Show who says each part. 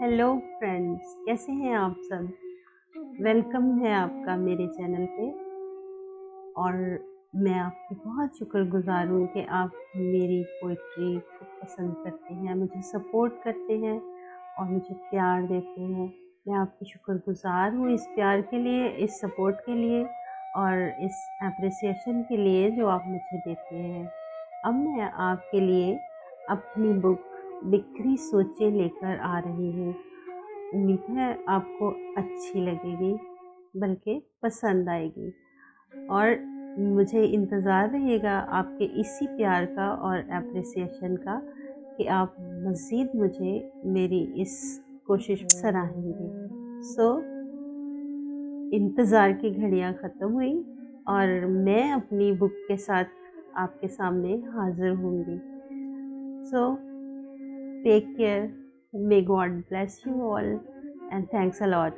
Speaker 1: Hello friends, कैसे हैं आप सब। वेलकम है आपका मेरे चैनल पे। और मैं आपकी बहुत शुक्रगुजार हूँ कि आप मेरी पोइट्री को पसंद करते हैं, मुझे सपोर्ट करते हैं और मुझे प्यार देते हैं। मैं आपकी शुक्रगुजार हूँ इस प्यार के लिए, इस सपोर्ट के लिए और इस एप्रिसिएशन के लिए जो आप मुझे देते हैं। अब मैं आपके लिए अपनी बुक बिखरी सोचें लेकर आ रही हूँ। उम्मीद है आपको अच्छी लगेगी, बल्कि पसंद आएगी। और मुझे इंतज़ार रहेगा आपके इसी प्यार का और एप्रिसिएशन का कि आप मज़ीद मुझे मेरी इस कोशिश सराहेंगे। सो इंतज़ार की घड़ियाँ ख़त्म हुई और मैं अपनी बुक के साथ आपके सामने हाज़िर होंगी। So take care, may God bless you all and thanks a lot.